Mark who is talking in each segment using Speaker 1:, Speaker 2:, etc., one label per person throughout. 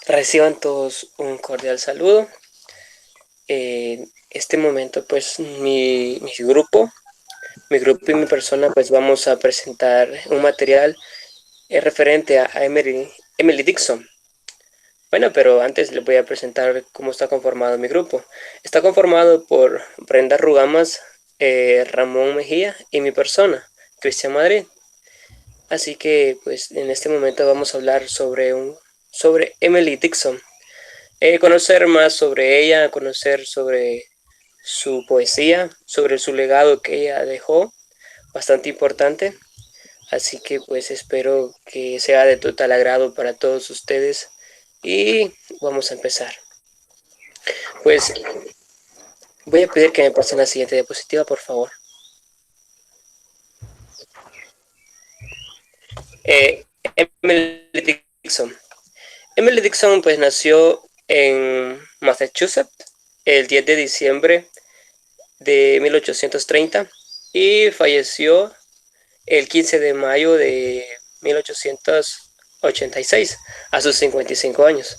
Speaker 1: Reciban todos un cordial saludo. En este momento, pues, mi grupo y mi persona, pues, vamos a presentar un material referente a Emily Dixon. Bueno, pero antes les voy a presentar cómo está conformado mi grupo. Está conformado por Brenda Rugamas, Ramón Mejía y mi persona, Cristian Madrid. Así que, pues, en este momento vamos a hablar sobre Emily Dixon. Conocer más sobre ella, conocer sobre su poesía, sobre su legado que ella dejó, bastante importante. Así que pues espero que sea de total agrado para todos ustedes y vamos a empezar. Pues voy a pedir que me pasen la siguiente diapositiva, por favor. Eh, Emily Dixon. Emily Dixon pues nació en Massachusetts el 10 de diciembre de 1830 y falleció el 15 de mayo de 1886, a sus 55 años.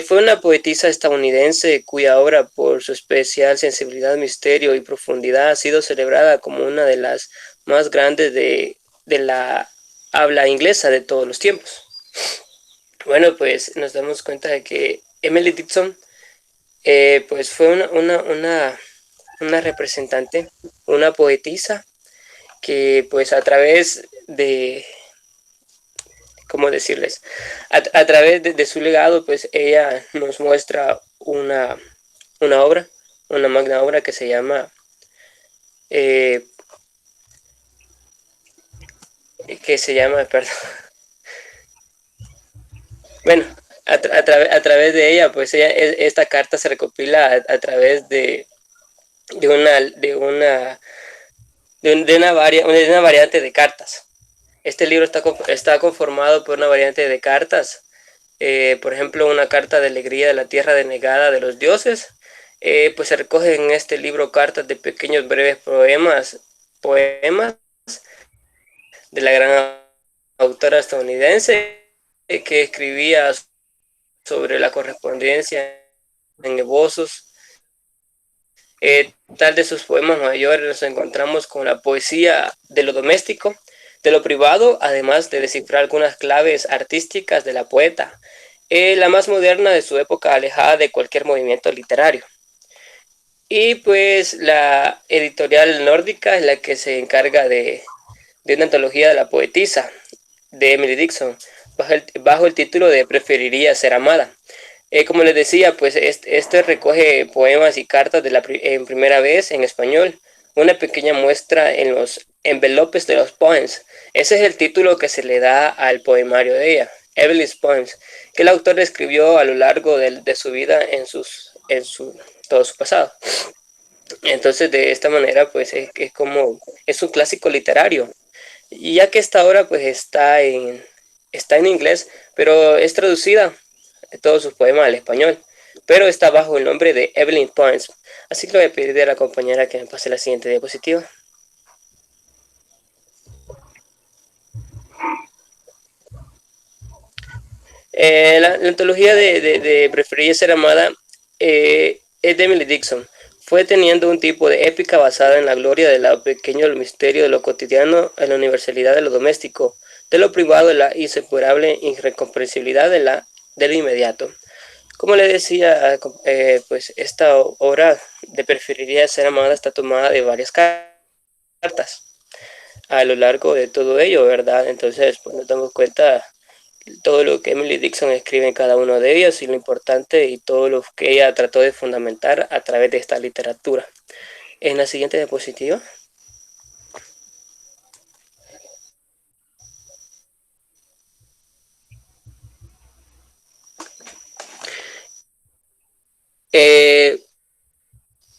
Speaker 1: Fue una poetisa estadounidense cuya obra, por su especial sensibilidad, misterio y profundidad, ha sido celebrada como una de las más grandes de la habla inglesa de todos los tiempos. Bueno, pues nos damos cuenta de que Emily Dixon pues fue una representante, una poetisa que pues a través de, ¿cómo decirles? A través de su legado, pues ella nos muestra una obra, una magna obra eh, perdón, bueno, a través de ella, pues esta carta se recopila a través de una, de una, de una variante de cartas. Este libro está conformado por una variante de cartas. Por ejemplo, una carta de alegría de la tierra denegada de los dioses. Pues se recogen en este libro cartas de pequeños breves poemas de la gran autora estadounidense que escribía sobre la correspondencia en esbozos. Tal de sus poemas mayores nos encontramos con la poesía de lo doméstico, de lo privado, además de descifrar algunas claves artísticas de la poeta, la más moderna de su época, alejada de cualquier movimiento literario. Y pues la editorial nórdica es la que se encarga de una antología de la poetisa de Emily Dixon, bajo el título de Preferiría ser amada. Como les decía, pues este recoge poemas y cartas en primera vez en español, una pequeña muestra en los envelopes de los poems. Ese es el título que se le da al poemario de ella, Emily's Poems, que el autor escribió a lo largo de su vida todo su pasado. Entonces, de esta manera, pues es un clásico literario. Y ya que esta obra pues está en inglés, pero es traducida todos sus poemas al español, pero está bajo el nombre de Evelyn Poems. Así que le voy a pedir a la compañera que me pase la siguiente diapositiva. La antología de Preferir ser amada es de Emily Dixon. Fue teniendo un tipo de épica basada en la gloria de lo pequeño, el misterio de lo cotidiano, en la universalidad de lo doméstico, de lo privado, de la inseparable irrecomprensibilidad de lo inmediato. Como le decía, pues esta obra de Preferiría ser amada está tomada de varias cartas a lo largo de todo ello, ¿verdad? Entonces, pues nos damos cuenta todo lo que Emily Dixon escribe en cada uno de ellos y lo importante y todo lo que ella trató de fundamentar a través de esta literatura. En la siguiente diapositiva. Eh,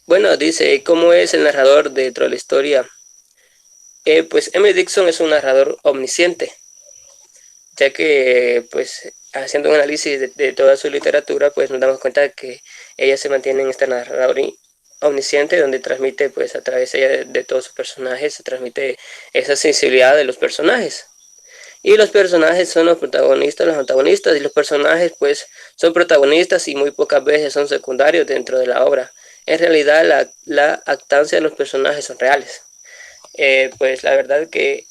Speaker 1: bueno, dice, ¿cómo es el narrador dentro de la historia? Pues Emily Dixon es un narrador omnisciente, ya que pues haciendo un análisis de toda su literatura, pues nos damos cuenta de que ella se mantiene en esta narrador omnisciente, donde transmite pues a través de ella de todos sus personajes, se transmite esa sensibilidad de los personajes. y los personajes son los protagonistas, los antagonistas, y los personajes pues son protagonistas y muy pocas veces son secundarios dentro de la obra. En realidad la actancia de los personajes son reales. Pues la verdad que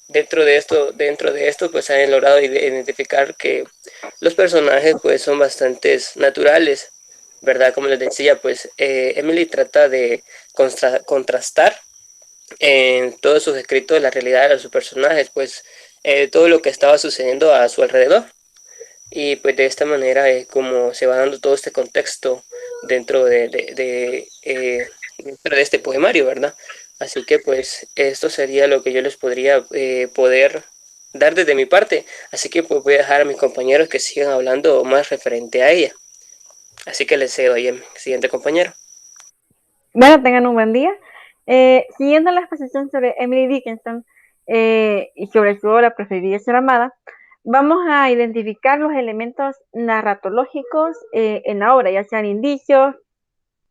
Speaker 1: dentro de esto pues han logrado identificar que los personajes pues son bastante naturales, ¿verdad? Como les decía, pues Emily trata de contrastar en todos sus escritos la realidad de sus personajes, pues todo lo que estaba sucediendo a su alrededor. Y pues de esta manera es como se va dando todo este contexto dentro dentro de este poemario, ¿verdad? Así que pues esto sería lo que yo les podría poder dar desde mi parte. Así que pues voy a dejar a mis compañeros que sigan hablando más referente a ella. Así que les cedo ahí, siguiente compañero.
Speaker 2: Bueno, tengan un buen día. Siguiendo la exposición sobre Emily Dickinson y sobre su obra Preferiría ser amada, vamos a identificar los elementos narratológicos en la obra, ya sean indicios,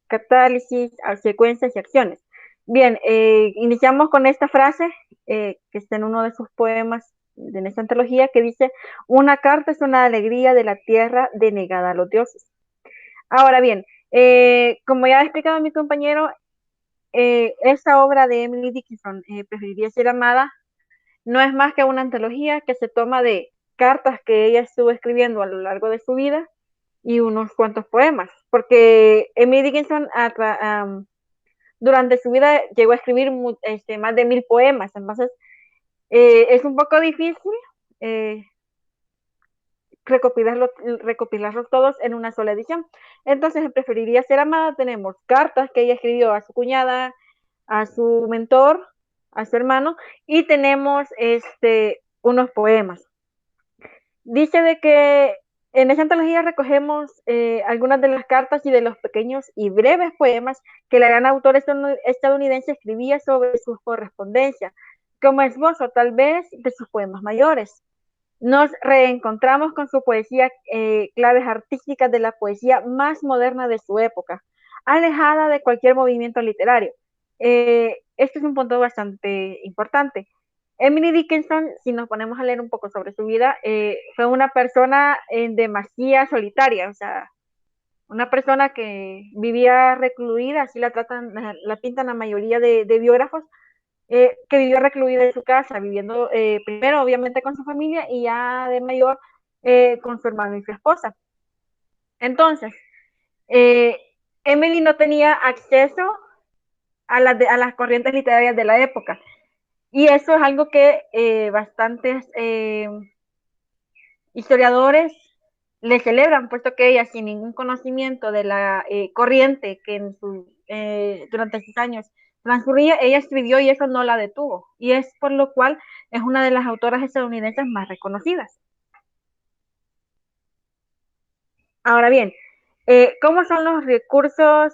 Speaker 2: catálisis, secuencias y acciones. Bien, iniciamos con esta frase que está en uno de sus poemas de esta antología que dice: una carta es una alegría de la tierra denegada a los dioses. Ahora bien, como ya ha explicado mi compañero, esta obra de Emily Dickinson, Preferiría ser amada, no es más que una antología que se toma de cartas que ella estuvo escribiendo a lo largo de su vida y unos cuantos poemas, porque Emily Dickinson durante su vida llegó a escribir más de 1000 poemas, entonces es un poco difícil eh, recopilarlos todos en una sola edición. Entonces, en Preferiría ser amada tenemos cartas que ella escribió a su cuñada, a su mentor, a su hermano, y tenemos unos poemas. Dice de que en esa antología recogemos algunas de las cartas y de los pequeños y breves poemas que la gran autora estadounidense escribía sobre sus correspondencias, como esbozo tal vez de sus poemas mayores. Nos reencontramos con su poesía, claves artísticas de la poesía más moderna de su época, alejada de cualquier movimiento literario. Este es un punto bastante importante. Emily Dickinson, si nos ponemos a leer un poco sobre su vida, fue una persona en demasía solitaria, o sea, una persona que vivía recluida, así la pintan la mayoría de biógrafos, que vivió recluida en su casa, viviendo primero obviamente con su familia y ya de mayor con su hermano y su esposa. Entonces, eh, Emily no tenía acceso a las corrientes literarias de la época. Y eso es algo que bastantes historiadores le celebran, puesto que ella, sin ningún conocimiento de la corriente que durante sus años transcurría, ella escribió y eso no la detuvo. Y es por lo cual es una de las autoras estadounidenses más reconocidas. Ahora bien, ¿cómo son los recursos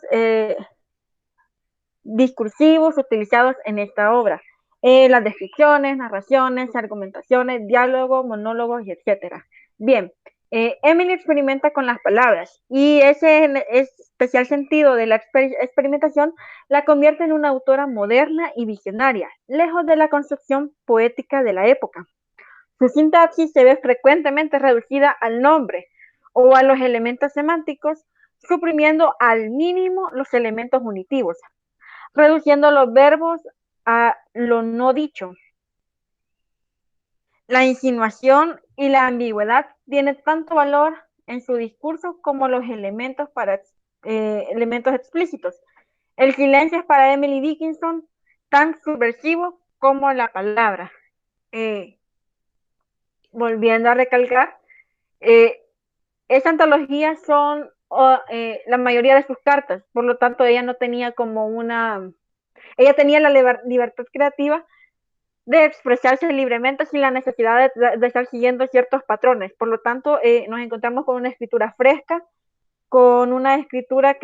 Speaker 2: discursivos utilizados en esta obra? Las descripciones, narraciones, argumentaciones, diálogos, monólogos y etcétera. Bien, Emily experimenta con las palabras y ese especial sentido de la experimentación la convierte en una autora moderna y visionaria, lejos de la construcción poética de la época. Su sintaxis se ve frecuentemente reducida al nombre o a los elementos semánticos, suprimiendo al mínimo los elementos unitivos, reduciendo los verbos a lo no dicho. La insinuación y la ambigüedad tienen tanto valor en su discurso como los elementos explícitos. El silencio es para Emily Dickinson tan subversivo como la palabra. Eh, Volviendo a recalcar, eh, esa antología son la mayoría de sus cartas, por lo tanto ella no tenía ella tenía la libertad creativa de expresarse libremente sin la necesidad de estar siguiendo ciertos patrones. Por lo tanto, nos encontramos con una escritura fresca, con una escritura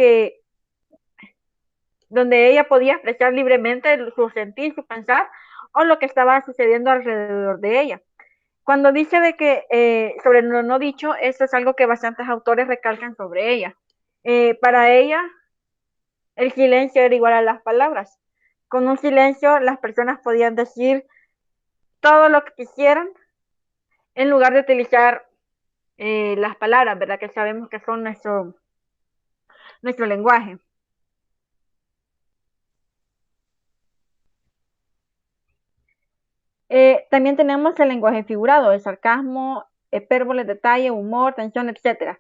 Speaker 2: donde ella podía expresar libremente su sentir, su pensar o lo que estaba sucediendo alrededor de ella. Cuando dice de que sobre lo no dicho, eso es algo que bastantes autores recalcan sobre ella. Para ella, el silencio era igual a las palabras. Con un silencio, las personas podían decir todo lo que quisieran en lugar de utilizar las palabras, ¿verdad? Que sabemos que son nuestro lenguaje. También tenemos el lenguaje figurado, el sarcasmo, hipérbole, detalle, humor, tensión, etcétera.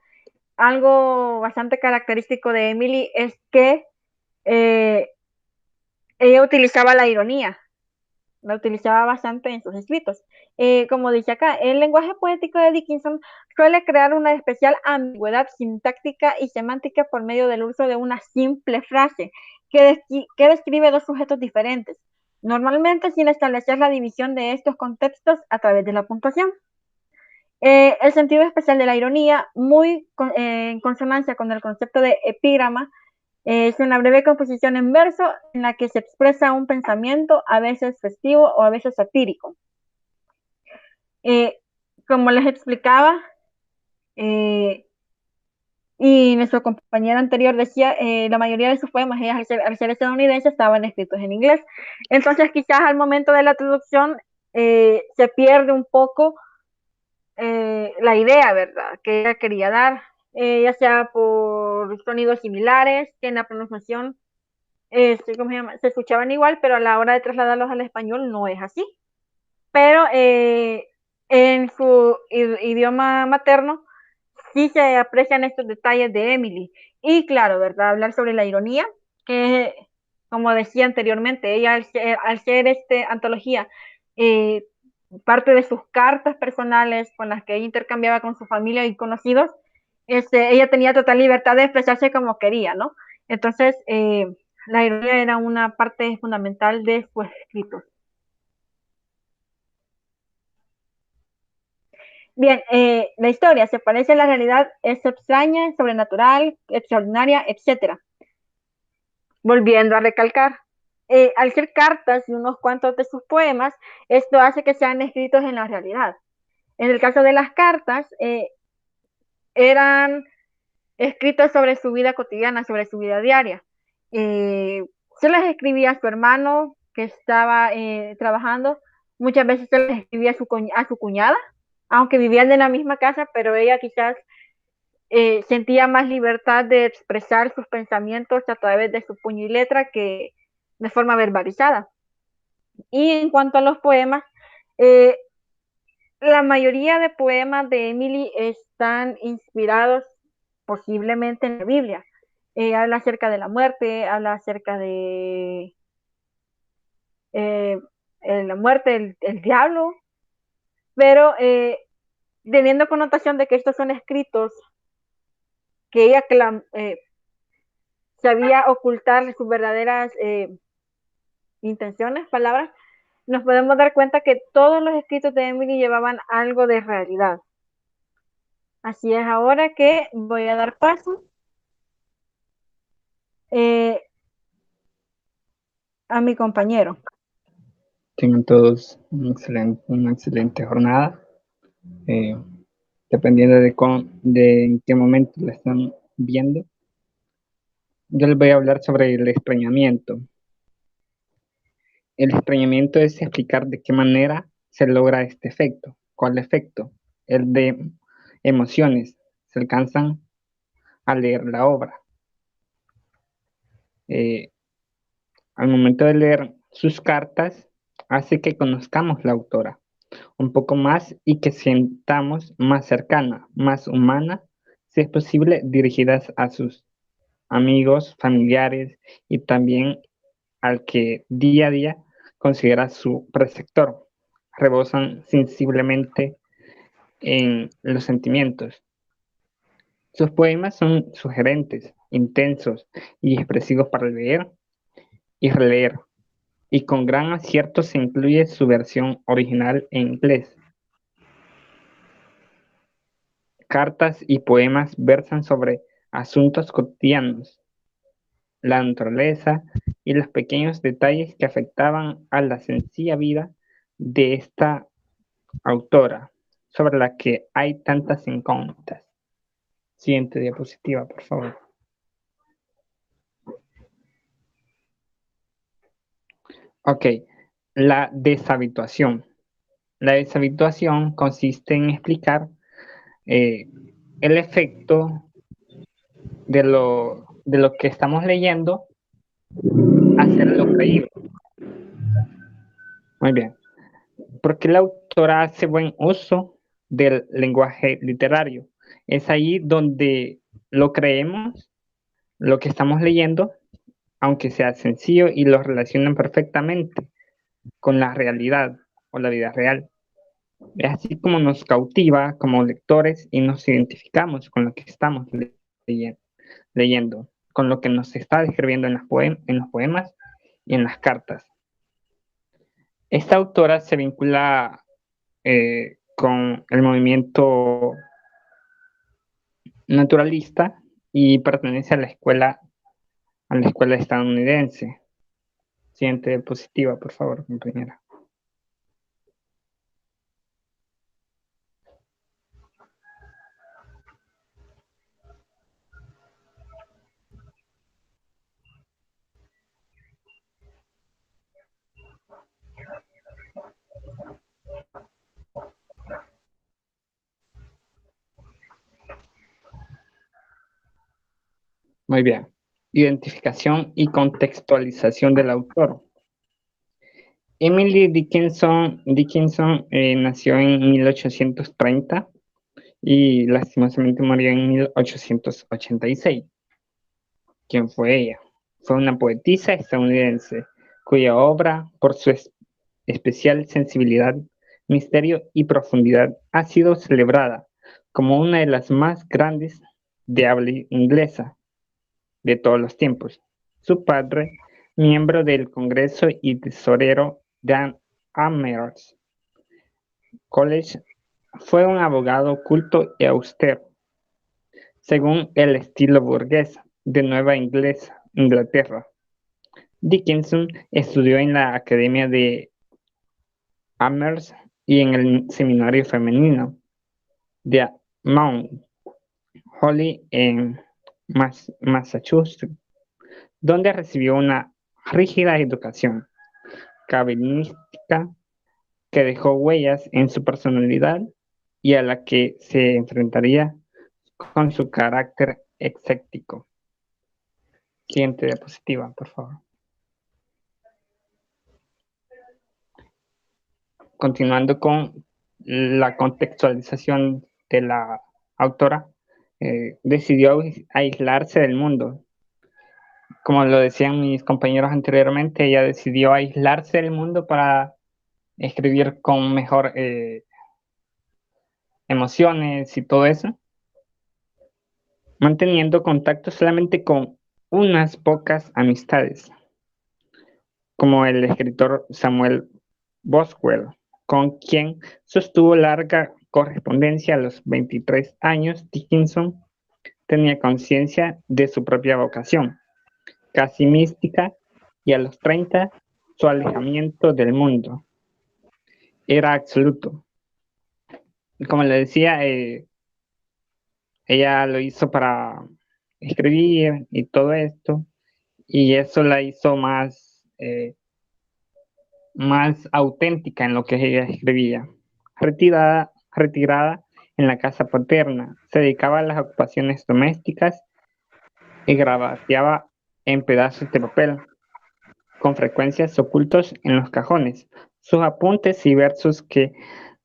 Speaker 2: Algo bastante característico de Emily es que eh, ella utilizaba la ironía, la utilizaba bastante en sus escritos. Como dice acá, el lenguaje poético de Dickinson suele crear una especial ambigüedad sintáctica y semántica por medio del uso de una simple frase que describe dos sujetos diferentes, normalmente sin establecer la división de estos contextos a través de la puntuación. El sentido especial de la ironía, muy en consonancia con el concepto de epígrama, es una breve composición en verso en la que se expresa un pensamiento, a veces festivo o a veces satírico. Como les explicaba, y nuestro compañero anterior decía, la mayoría de sus poemas, al ser estadounidenses, estaban escritos en inglés. Entonces, quizás al momento de la traducción se pierde un poco la idea, ¿verdad?, que ella quería dar, ya sea por sonidos similares, que en la pronunciación ¿cómo se llama?, se escuchaban igual, pero a la hora de trasladarlos al español no es así. Pero en su idioma materno sí se aprecian estos detalles de Emily. Y claro, ¿verdad?, hablar sobre la ironía, que como decía anteriormente, ella al ser antología, eh, parte de sus cartas personales con las que ella intercambiaba con su familia y conocidos, ella tenía total libertad de expresarse como quería, ¿no? Entonces, la ironía era una parte fundamental de sus escritos. Bien, la historia se parece a la realidad, es extraña, sobrenatural, extraordinaria, etcétera. Volviendo a recalcar, al ser cartas y unos cuantos de sus poemas, esto hace que sean escritos en la realidad. En el caso de las cartas, eran escritas sobre su vida cotidiana, sobre su vida diaria. Se las escribía a su hermano que estaba trabajando, muchas veces se las escribía a su cuñada, aunque vivían en la misma casa, pero ella quizás sentía más libertad de expresar sus pensamientos a través de su puño y letra que de forma verbalizada. Y en cuanto a los poemas, eh, la mayoría de poemas de Emily están inspirados posiblemente en la Biblia. Habla acerca de la muerte, habla acerca de eh, la muerte, el diablo, pero teniendo connotación de que estos son escritos que ella sabía ocultar sus verdaderas intenciones, palabras, nos podemos dar cuenta que todos los escritos de Emily llevaban algo de realidad. Así es, ahora que voy a dar paso eh, a mi compañero.
Speaker 3: Tengan todos una excelente jornada. Dependiendo de en qué momento la están viendo, yo les voy a hablar sobre el extrañamiento. El extrañamiento es explicar de qué manera se logra este efecto. ¿Cuál efecto? El de emociones. Se alcanzan a leer la obra. Al momento de leer sus cartas, hace que conozcamos la autora un poco más y que sintamos más cercana, más humana, si es posible, dirigidas a sus amigos, familiares y también al que día a día considera su preceptor. Rebosan sensiblemente en los sentimientos. Sus poemas son sugerentes, intensos y expresivos para leer y releer, y con gran acierto se incluye su versión original en inglés. Cartas y poemas versan sobre asuntos cotidianos, la naturaleza y los pequeños detalles que afectaban a la sencilla vida de esta autora, sobre la que hay tantas incógnitas. Siguiente diapositiva, por favor. Ok, la deshabituación. La deshabituación consiste en explicar el efecto de lo que estamos leyendo, hacerlo creíble. Muy bien. Porque la autora hace buen uso del lenguaje literario. Es ahí donde lo creemos, lo que estamos leyendo, aunque sea sencillo, y lo relacionan perfectamente con la realidad o la vida real. Es así como nos cautiva como lectores y nos identificamos con lo que estamos leyendo, con lo que nos está describiendo en los poemas y en las cartas. Esta autora se vincula con el movimiento naturalista y pertenece a la escuela estadounidense. Siguiente diapositiva, por favor, compañera. Muy bien. Identificación y contextualización del autor. Emily Dickinson nació en 1830 y lastimosamente murió en 1886. ¿Quién fue ella? Fue una poetisa estadounidense cuya obra, por su especial sensibilidad, misterio y profundidad, ha sido celebrada como una de las más grandes de habla inglesa de todos los tiempos. Su padre, miembro del Congreso y tesorero de Amherst College, fue un abogado culto y austero, según el estilo burgués de Nueva Inglaterra. Dickinson estudió en la Academia de Amherst y en el Seminario Femenino de Mount Holly en Massachusetts, donde recibió una rígida educación calvinística que dejó huellas en su personalidad y a la que se enfrentaría con su carácter escéptico. Siguiente diapositiva, por favor. Continuando con la contextualización de la autora, decidió aislarse del mundo. Como lo decían mis compañeros anteriormente, ella decidió aislarse del mundo para escribir con mejor emociones y todo eso, manteniendo contacto solamente con unas pocas amistades, como el escritor Samuel Boswell, con quien sostuvo larga correspondencia. A los 23 años. Dickinson tenía conciencia de su propia vocación, casi mística, y a los 30 su alejamiento del mundo era absoluto. Como le decía, ella lo hizo para escribir y todo esto, y eso la hizo más auténtica en lo que ella escribía. Retirada en la casa paterna, se dedicaba a las ocupaciones domésticas y grabateaba en pedazos de papel, con frecuencias ocultos en los cajones, sus apuntes y versos que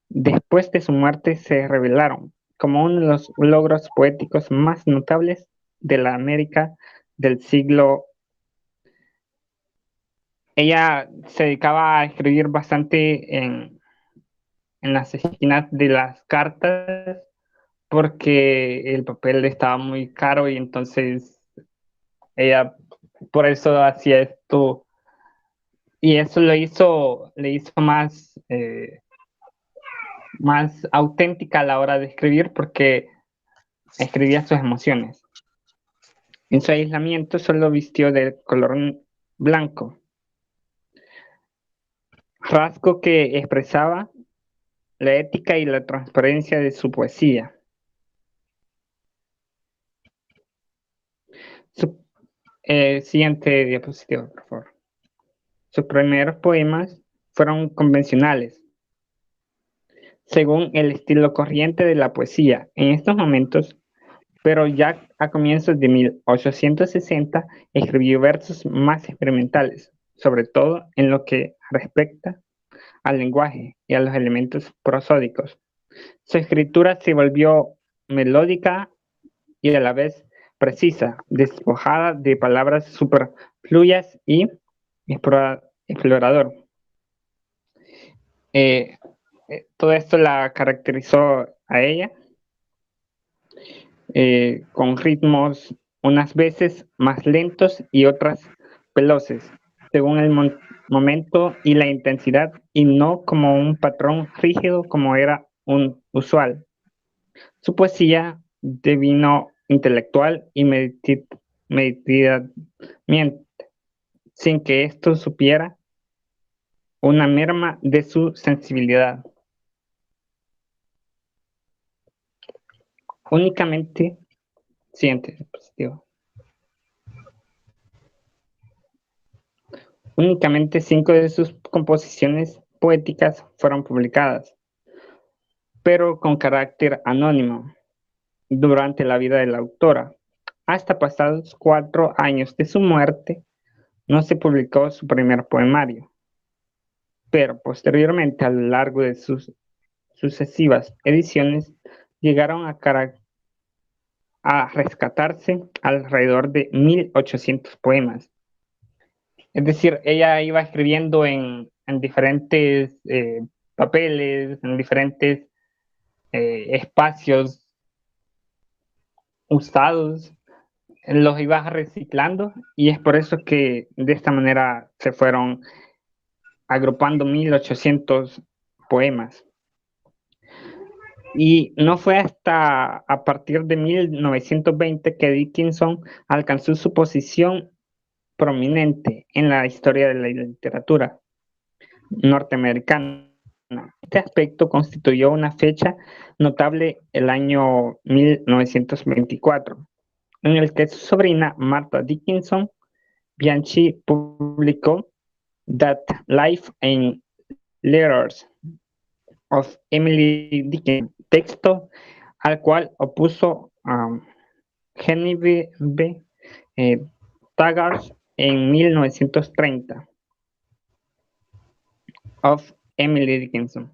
Speaker 3: después de su muerte se revelaron como uno de los logros poéticos más notables de la América del siglo. Ella se dedicaba a escribir bastante en las esquinas de las cartas porque el papel estaba muy caro y entonces ella por eso hacía esto y eso le hizo más auténtica a la hora de escribir porque escribía sus emociones. En su aislamiento solo vistió de color blanco, rasgo que expresaba la ética y la transparencia de su poesía. Siguiente diapositiva, por favor. Sus primeros poemas fueron convencionales, según el estilo corriente de la poesía en estos momentos, pero ya a comienzos de 1860 escribió versos más experimentales, sobre todo en lo que respecta al lenguaje y a los elementos prosódicos. Su escritura se volvió melódica y a la vez precisa, despojada de palabras superfluas y explorador. Todo esto la caracterizó a ella con ritmos unas veces más lentos y otras veloces, según el momento y la intensidad, y no como un patrón rígido como era un usual. Su poesía devino intelectual y meditativa, sin que esto supiera una merma de su sensibilidad. Únicamente, siguiente diapositiva. Únicamente 5 de sus composiciones poéticas fueron publicadas, pero con carácter anónimo, durante la vida de la autora. Hasta pasados 4 años de su muerte, no se publicó su primer poemario, pero posteriormente, a lo largo de sus sucesivas ediciones, llegaron a rescatarse alrededor de 1800 poemas. Es decir, ella iba escribiendo en diferentes papeles, en diferentes espacios usados, los iba reciclando y es por eso que de esta manera se fueron agrupando 1800 poemas. Y no fue hasta a partir de 1920 que Dickinson alcanzó su posición prominente en la historia de la literatura norteamericana. Este aspecto constituyó una fecha notable el año 1924, en el que su sobrina Martha Dickinson Bianchi publicó That Life and Letters of Emily Dickinson, texto al cual opuso Genevieve Taggart en 1930. Of Emily Dickinson.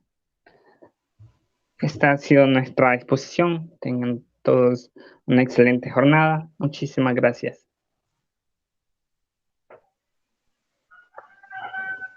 Speaker 3: Esta ha sido nuestra exposición. Tengan todos una excelente jornada. Muchísimas gracias.